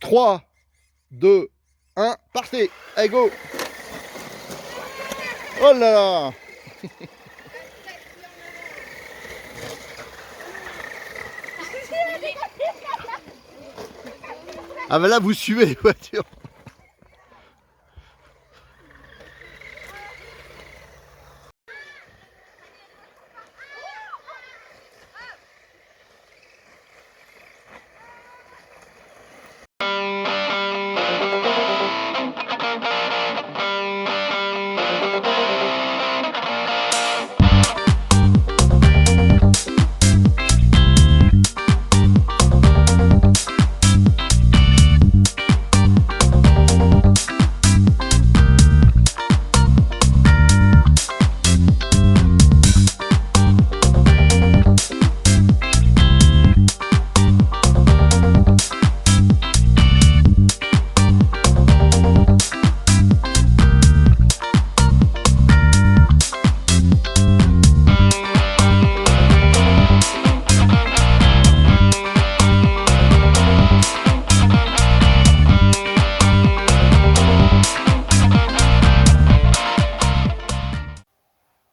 3, 2, 1, partez. Allez, go. Oh là là. Ah bah là, vous suivez les voitures.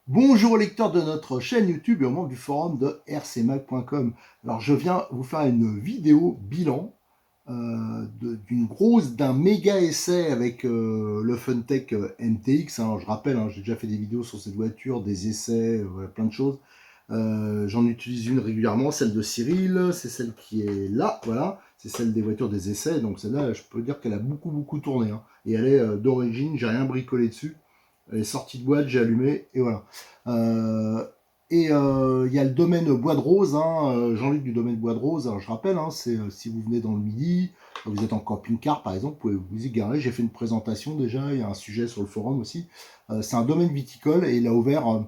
Bonjour lecteurs de notre chaîne YouTube et aux membres du forum de rcmag.com. Alors je viens vous faire une vidéo bilan d'un méga essai avec le Funtech MTX. Alors je rappelle, j'ai déjà fait des vidéos sur cette voiture, des essais, plein de choses. J'en utilise une régulièrement, celle de Cyril, c'est celle qui est là, voilà, c'est celle des voitures des essais. Donc celle-là, je peux dire qu'elle a beaucoup tourné, hein. Et elle est d'origine, j'ai rien bricolé dessus. Elle est sortie de boîte, j'ai allumé, et voilà. Il y a le domaine Bois de Rose, Jean-Luc du domaine Bois de Rose. Alors je rappelle, c'est si vous venez dans le Midi, vous êtes en camping-car par exemple, vous pouvez vous y garer. J'ai fait une présentation déjà, il y a un sujet sur le forum aussi. C'est un domaine viticole et il a ouvert,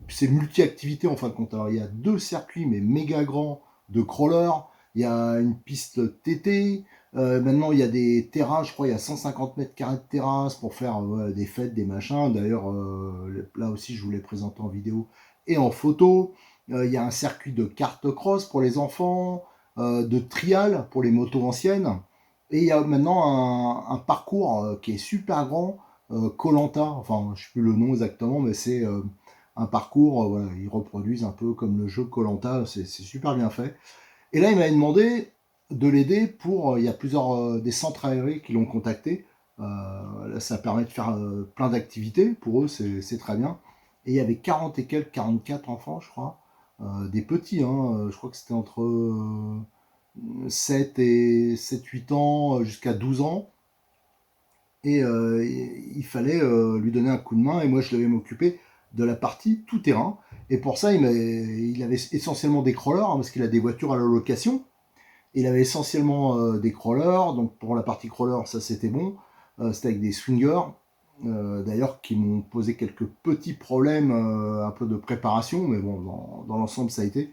c'est multi-activités en fin de compte. Alors il y a 2 circuits mais méga grands de crawler, il y a une piste TT, maintenant il y a des terrasses, je crois il y a 150 mètres carrés de terrasse pour faire des fêtes, des machins. D'ailleurs là aussi je vous l'ai présenté en vidéo et en photo. Il y a un circuit de kart cross pour les enfants, de trial pour les motos anciennes. Et il y a maintenant un parcours qui est super grand, Koh-Lanta, enfin je sais plus le nom exactement, mais c'est un parcours, voilà, ils reproduisent un peu comme le jeu Koh-Lanta, c'est super bien fait. Et là, il m'avait demandé de l'aider pour, il y a plusieurs des centres aérés qui l'ont contacté. Là, ça permet de faire plein d'activités, pour eux, c'est très bien. Et il y avait 40 et quelques, 44 enfants, je crois, des petits, je crois que c'était entre 7 8 ans jusqu'à 12 ans. Et il fallait lui donner un coup de main, et moi je devais m'occuper de la partie tout terrain. Et pour ça, il avait essentiellement des crawlers, parce qu'il a des voitures à la location. Il avait essentiellement des crawlers, donc pour la partie crawler, ça c'était bon. C'était avec des swingers, d'ailleurs, qui m'ont posé quelques petits problèmes, un peu de préparation, mais bon, dans l'ensemble, ça a été.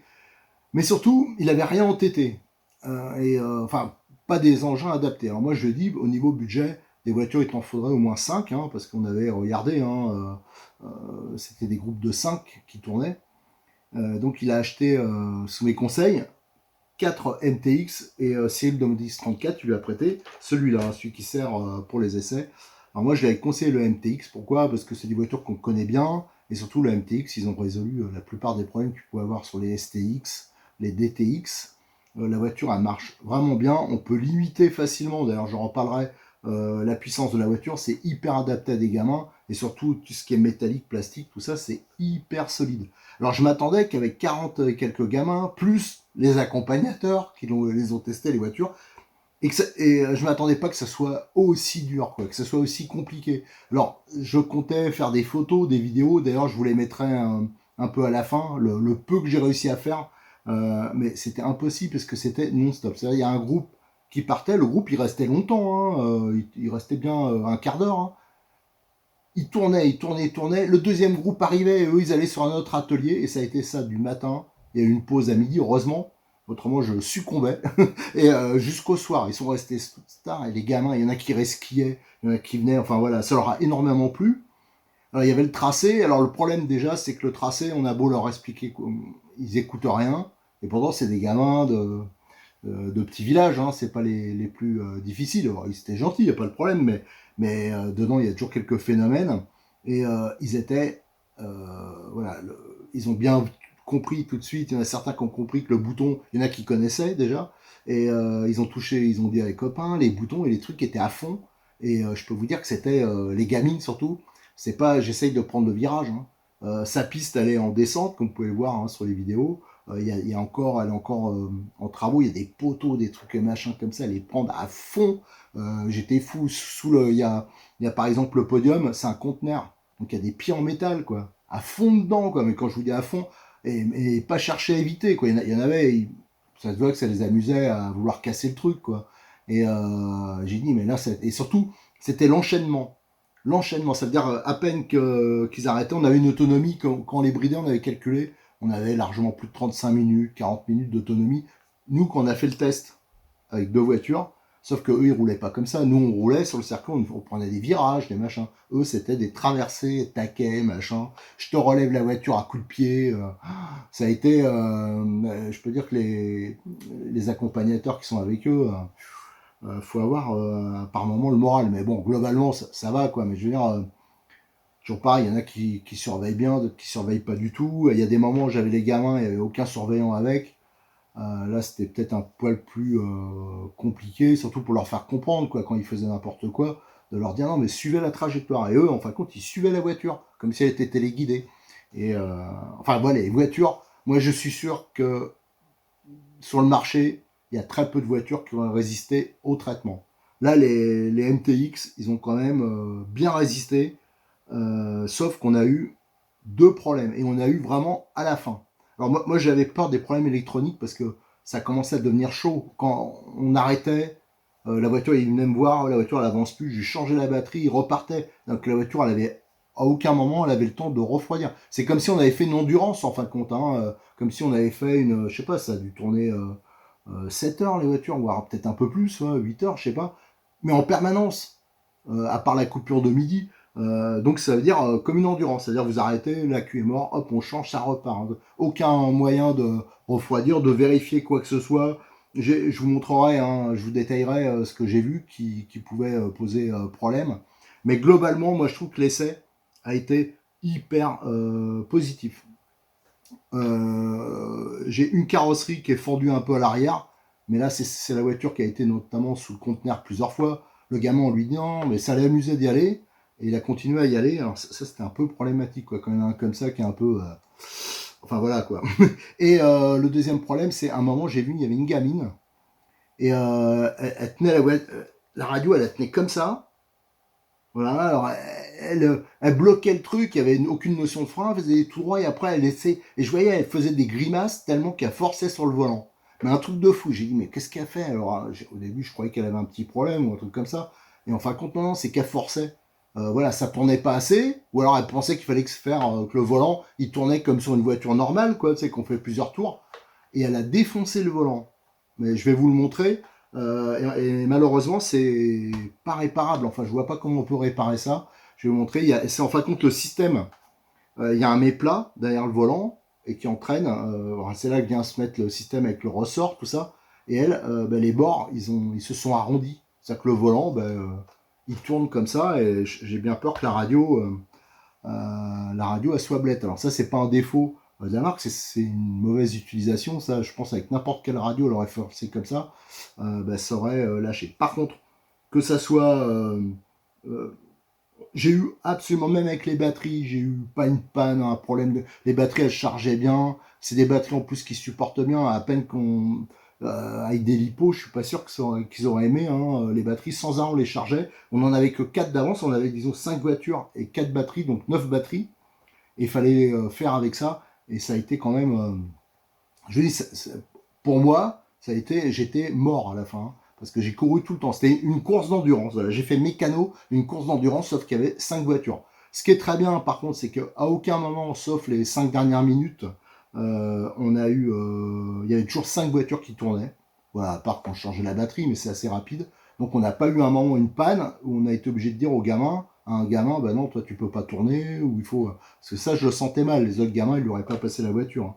Mais surtout, il avait rien entêté. Enfin, pas des engins adaptés. Alors moi, je dis, au niveau budget, des voitures, il t'en faudrait au moins 5, parce qu'on avait regardé, c'était des groupes de 5 qui tournaient. Donc il a acheté, sous mes conseils, 4 MTX, et Cyril Domodis 34, tu lui as prêté celui-là, celui qui sert pour les essais. Alors moi, je lui avais conseillé le MTX. Pourquoi? Parce que c'est des voitures qu'on connaît bien, et surtout le MTX, ils ont résolu la plupart des problèmes que tu pouvais avoir sur les STX, les DTX. La voiture, elle marche vraiment bien. On peut limiter facilement, d'ailleurs j'en reparlerai, la puissance de la voiture. C'est hyper adapté à des gamins, et surtout tout ce qui est métallique, plastique, tout ça, c'est hyper solide. Alors je m'attendais qu'avec 40 et quelques gamins, plus les accompagnateurs qui les ont testé les voitures, et je m'attendais pas que ça soit aussi dur, quoi, que ça soit aussi compliqué. Alors je comptais faire des photos, des vidéos, d'ailleurs je vous les mettrai un peu à la fin, le peu que j'ai réussi à faire, mais c'était impossible parce que c'était non-stop. C'est-à-dire il y a un groupe qui partait, le groupe il restait longtemps, il restait bien un quart d'heure, ils tournaient. Le deuxième groupe arrivait, et eux, ils allaient sur un autre atelier, et ça a été ça du matin. Il y a eu une pause à midi, heureusement. Autrement, je succombais. Et jusqu'au soir, ils sont restés tard. Et les gamins, il y en a qui resquiaient, il y en a qui venaient. Enfin voilà, ça leur a énormément plu. Alors, il y avait le tracé. Alors, le problème déjà, c'est que le tracé, on a beau leur expliquer, ils écoutent rien. Et pourtant, c'est des gamins de petits villages, hein, c'est pas les plus difficiles. Alors, ils étaient gentils, y a pas de problème, mais dedans il y a toujours quelques phénomènes. Et ils étaient, voilà, ils ont bien compris tout de suite. Il y en a certains qui ont compris que le bouton, il y en a qui connaissaient déjà, et ils ont touché, ils ont dit à les copains, les boutons et les trucs étaient à fond. Et je peux vous dire que c'était les gamines surtout. C'est pas, j'essaye de prendre le virage. Hein. Sa piste, elle est en descente, comme vous pouvez le voir hein, sur les vidéos. Il y a encore, elle est encore en travaux. Il y a des poteaux, des trucs machin comme ça. Elle les prend à fond. J'étais fou. Sous le, il y a par exemple le podium, c'est un conteneur. Donc il y a des pieds en métal, quoi. À fond dedans, quoi. Mais quand je vous dis à fond, et pas chercher à éviter, quoi. Il y en avait, ça se voit que ça les amusait à vouloir casser le truc, quoi. Et j'ai dit, mais là, et surtout, c'était l'enchaînement. L'enchaînement, ça veut dire à peine qu'ils arrêtaient, on avait une autonomie, quand on les bridait, on avait calculé, on avait largement plus de 35 minutes, 40 minutes d'autonomie. Nous, quand on a fait le test avec deux voitures, sauf que eux, ils roulaient pas comme ça. Nous, on roulait sur le circuit, on prenait des virages, des machins. Eux, c'était des traversées, taquets, machin. Je te relève la voiture à coups de pied. Ça a été, je peux dire que les accompagnateurs qui sont avec eux, faut avoir par moment le moral. Mais bon, globalement, ça va, quoi. Mais je veux dire, toujours pareil, il y en a qui surveillent bien, d'autres qui surveillent pas du tout. Il y a des moments où j'avais les gamins, il n'y avait aucun surveillant avec. Là, c'était peut-être un poil plus compliqué, surtout pour leur faire comprendre, quoi, quand ils faisaient n'importe quoi, de leur dire non, mais suivez la trajectoire. Et eux, en fin de compte, ils suivaient la voiture, comme si elle était téléguidée. Et enfin, voilà, les voitures, moi, je suis sûr que sur le marché, il y a très peu de voitures qui ont résisté au traitement. Là, les MTX, ils ont quand même bien résisté, sauf qu'on a eu deux problèmes, et on a eu vraiment à la fin. Alors moi j'avais peur des problèmes électroniques parce que ça commençait à devenir chaud. Quand on arrêtait, la voiture, il venait me voir, la voiture elle avance plus, j'ai changé la batterie, il repartait. Donc la voiture, elle avait à aucun moment elle avait le temps de refroidir. C'est comme si on avait fait une endurance en fin de compte, hein, comme si on avait fait une, je sais pas, ça a dû tourner 7 heures les voitures, voire peut-être un peu plus, 8 heures, je sais pas, mais en permanence, à part la coupure de midi. Donc ça veut dire comme une endurance, c'est-à-dire vous arrêtez, l'accu est mort, hop, on change, ça repart. Hein. Aucun moyen de refroidir, de vérifier quoi que ce soit. Je vous montrerai, hein, je vous détaillerai ce que j'ai vu qui pouvait poser problème. Mais globalement, moi je trouve que l'essai a été hyper positif. J'ai une carrosserie qui est fendue un peu à l'arrière, mais là c'est la voiture qui a été notamment sous le conteneur plusieurs fois. Le gamin on lui dit non, mais ça l'amusait d'y aller, et il a continué à y aller. Alors ça c'était un peu problématique, quoi, quand il y en a un comme ça qui est un peu, enfin voilà quoi. Et le deuxième problème, c'est un moment j'ai vu il y avait une gamine et elle tenait la radio, elle la tenait comme ça. Voilà, alors elle bloquait le truc, il n'y avait aucune notion de frein, elle faisait tout droit et après elle laissait. Et je voyais, elle faisait des grimaces tellement qu'elle forçait sur le volant. Mais un truc de fou. J'ai dit, mais qu'est-ce qu'elle fait? Alors au début, je croyais qu'elle avait un petit problème ou un truc comme ça. Et en fin de compte, non, c'est qu'elle forçait. Voilà, ça tournait pas assez, ou alors elle pensait qu'il fallait que le volant il tournait comme sur une voiture normale, quoi, tu sais, qu'on fait plusieurs tours. Et elle a défoncé le volant. Mais je vais vous le montrer. Et malheureusement, c'est pas réparable. Enfin, je vois pas comment on peut réparer ça. Je vais vous montrer. C'est en fin de compte le système. Il y a un méplat derrière le volant et qui entraîne. C'est là que vient se mettre le système avec le ressort, tout ça. Et elle, les bords, ils se sont arrondis. C'est-à-dire que le volant, il tourne comme ça. Et j'ai bien peur que la radio elle soit blette. Alors ça, c'est pas un défaut de la marque, c'est une mauvaise utilisation. Ça, je pense avec n'importe quelle radio, elle aurait forcé comme ça, ça aurait lâché. Par contre, que ça soit, j'ai eu absolument, même avec les batteries, j'ai eu pas une panne, un problème les batteries elles chargeaient bien. C'est des batteries en plus qui supportent bien. À peine qu'on avec des lipos, je suis pas sûr qu'ils auraient aimé hein, les batteries. Sans un, on les chargeait. On en avait que 4 d'avance. On avait disons 5 voitures et 4 batteries, donc 9 batteries. Et il fallait faire avec ça. Et ça a été quand même. Je dis, pour moi, ça a été. J'étais mort à la fin. Hein, parce que j'ai couru tout le temps. C'était une course d'endurance. Voilà. J'ai fait mécano, une course d'endurance, sauf qu'il y avait 5 voitures. Ce qui est très bien, par contre, c'est qu'à aucun moment, sauf les 5 dernières minutes, on a eu. Il y avait toujours 5 voitures qui tournaient. Voilà, à part quand je changeais la batterie, mais c'est assez rapide. Donc on n'a pas eu un moment, une panne, où on a été obligé de dire aux gamins, à un gamin, bah non, toi tu peux pas tourner, ou il faut. Parce que ça, je le sentais mal. Les autres gamins, ils lui auraient pas passé la voiture, hein.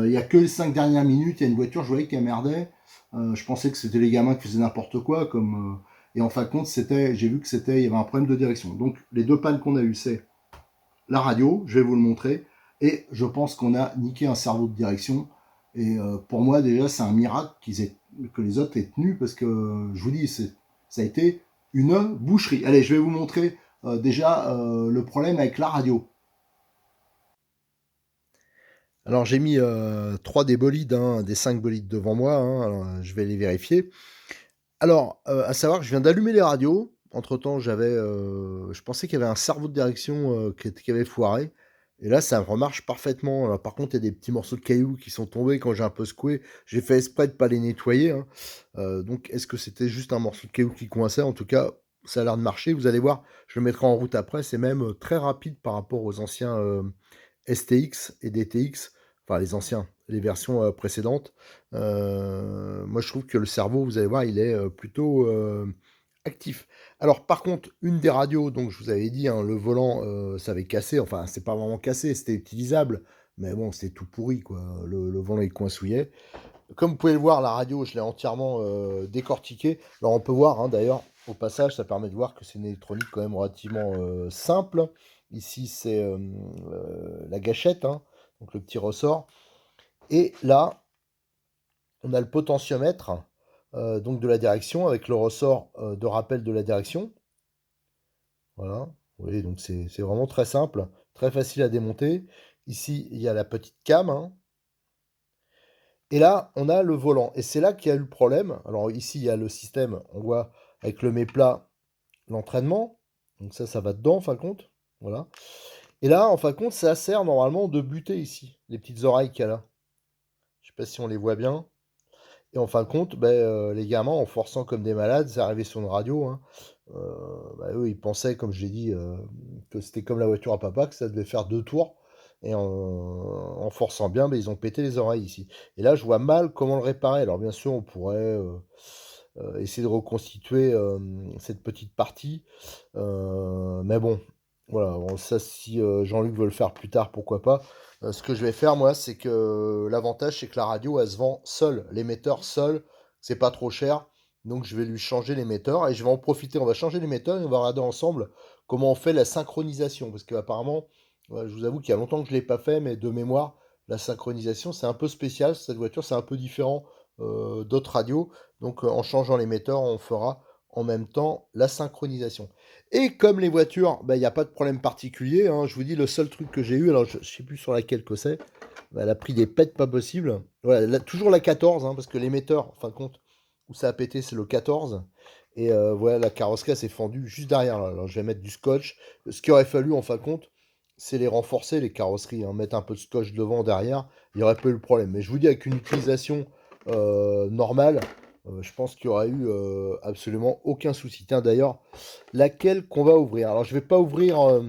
Il y a que les 5 dernières minutes, il y a une voiture, je voyais qu'elle merdait. Je pensais que c'était les gamins qui faisaient n'importe quoi, et en fin de compte, j'ai vu que il y avait un problème de direction. Donc, les deux pannes qu'on a eues, c'est la radio, je vais vous le montrer, et je pense qu'on a niqué un cerveau de direction. Et pour moi, déjà, c'est un miracle que les autres aient tenu, parce que je vous dis, ça a été une boucherie. Allez, je vais vous montrer déjà le problème avec la radio. Alors j'ai mis 3 des bolides, hein, des 5 bolides devant moi, hein, alors, je vais les vérifier. Alors, à savoir que je viens d'allumer les radios. Entre-temps, je pensais qu'il y avait un cerveau de direction qui avait foiré. Et là, ça remarche parfaitement. Alors, par contre, il y a des petits morceaux de cailloux qui sont tombés quand j'ai un peu secoué. J'ai fait exprès de ne pas les nettoyer, hein. Donc, est-ce que c'était juste un morceau de caillou qui coinçait? En tout cas, ça a l'air de marcher. Vous allez voir, je le mettrai en route après. C'est même très rapide par rapport aux anciens STX et DTX. Enfin, les anciens, les versions précédentes. Moi, je trouve que le cerveau, vous allez voir, il est plutôt actif. Alors, par contre, une des radios, donc je vous avais dit, hein, le volant, ça avait cassé. Enfin, c'est pas vraiment cassé, c'était utilisable. Mais bon, c'était tout pourri, quoi. Le volant, il coinsouillait. Comme vous pouvez le voir, la radio, je l'ai entièrement décortiquée. Alors, on peut voir, hein, d'ailleurs, au passage, ça permet de voir que c'est une électronique quand même relativement simple. Ici, c'est la gâchette, hein, donc le petit ressort. Et là, on a le potentiomètre donc de la direction avec le ressort de rappel de la direction. Voilà, vous voyez, donc c'est vraiment très simple, très facile à démonter. Ici, il y a la petite cam, hein. Et là, on a le volant. Et c'est là qu'il y a eu le problème. Alors ici, il y a le système, on voit avec le mets-plat, l'entraînement. Donc ça va dedans, en fin de compte. Voilà. Et là, en fin de compte, ça sert normalement de buter ici, les petites oreilles qu'il y a là. Je ne sais pas si on les voit bien. Et en fin de compte, les gamins, en forçant comme des malades, c'est arrivé sur une radio, hein, eux, ils pensaient, comme j'ai dit, que c'était comme la voiture à papa, que ça devait faire 2 tours. Et en forçant bien, ils ont pété les oreilles ici. Et là, je vois mal comment le réparer. Alors bien sûr, on pourrait essayer de reconstituer cette petite partie. Mais bon, voilà, bon, ça, si Jean-Luc veut le faire plus tard, pourquoi pas. Ce que je vais faire, moi, c'est que l'avantage, c'est que la radio, elle se vend seule. L'émetteur seul, c'est pas trop cher. Donc, je vais lui changer l'émetteur et je vais en profiter. On va changer l'émetteur et on va regarder ensemble comment on fait la synchronisation. Parce qu'apparemment, je vous avoue qu'il y a longtemps que je ne l'ai pas fait, mais de mémoire, la synchronisation, c'est un peu spécial. Cette voiture, c'est un peu différent d'autres radios. Donc, en changeant l'émetteur, on fera en même temps la synchronisation. Et comme les voitures, il n'y a pas de problème particulier, hein. Je vous dis, le seul truc que j'ai eu, alors je ne sais plus sur laquelle que c'est, elle a pris des pètes pas possibles. Voilà, toujours la 14, hein, parce que l'émetteur, en fin de compte, où ça a pété, c'est le 14. Et voilà, la carrosserie s'est fendue juste derrière là. Alors je vais mettre du scotch. Ce qu'il aurait fallu, en fin de compte, c'est les renforcer, les carrosseries, hein, mettre un peu de scotch devant, derrière, il n'y aurait pas eu le problème. Mais je vous dis, avec une utilisation normale, je pense qu'il n'y aurait eu absolument aucun souci. Tiens, d'ailleurs, laquelle qu'on va ouvrir? Alors, je vais pas ouvrir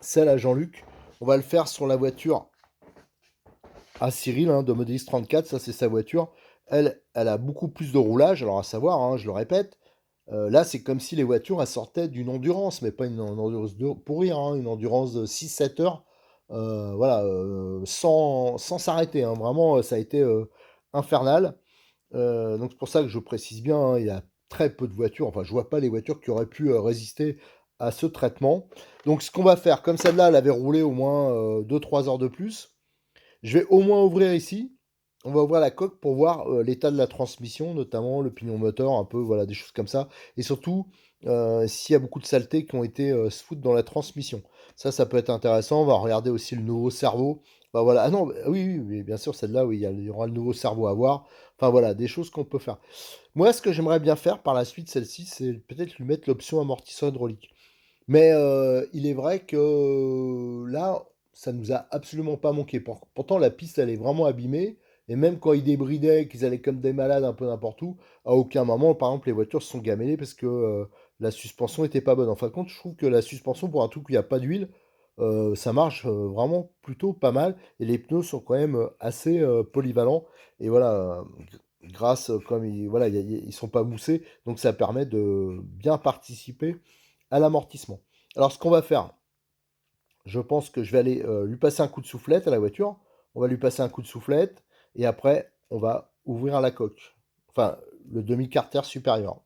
celle à Jean-Luc. On va le faire sur la voiture à Cyril, hein, de Model X 34. Ça, c'est sa voiture. Elle a beaucoup plus de roulage. Alors, à savoir, hein, je le répète, là, c'est comme si les voitures, elles sortaient d'une endurance, mais pas une endurance pour rire, hein, une endurance de 6-7 heures. Voilà, sans s'arrêter, hein. Vraiment, ça a été infernal. Donc c'est pour ça que je précise bien, hein, il y a très peu de voitures, enfin je vois pas les voitures qui auraient pu résister à ce traitement. Donc ce qu'on va faire, comme celle-là, elle avait roulé au moins 2-3 heures de plus, je vais au moins ouvrir ici. On va ouvrir la coque pour voir l'état de la transmission, notamment le pignon moteur, un peu, voilà, des choses comme ça. Et surtout, s'il y a beaucoup de saletés qui ont été se foutre dans la transmission. Ça peut être intéressant. On va regarder aussi le nouveau cerveau. Bah voilà. Ah non, oui, oui, oui, bien sûr, celle-là, oui, il y aura le nouveau cerveau à voir. Enfin voilà, des choses qu'on peut faire. Moi, ce que j'aimerais bien faire par la suite, celle-ci, c'est peut-être lui mettre l'option amortisseur hydraulique. Mais il est vrai que là, ça nous a absolument pas manqué. Pourtant, la piste, elle est vraiment abîmée. Et même quand ils débridaient, qu'ils allaient comme des malades un peu n'importe où, à aucun moment, par exemple, les voitures se sont gamellées parce que la suspension était pas bonne. En fin de compte, je trouve que la suspension, pour un truc où il n'y a pas d'huile, ça marche vraiment plutôt pas mal. Et les pneus sont quand même assez polyvalents. Et voilà, grâce, comme ils, voilà, ils sont pas moussés, donc ça permet de bien participer à l'amortissement. Alors, ce qu'on va faire, je pense que je vais aller lui passer un coup de soufflette à la voiture. On va lui passer un coup de soufflette et après, on va ouvrir la coque. Enfin, le demi-carter supérieur.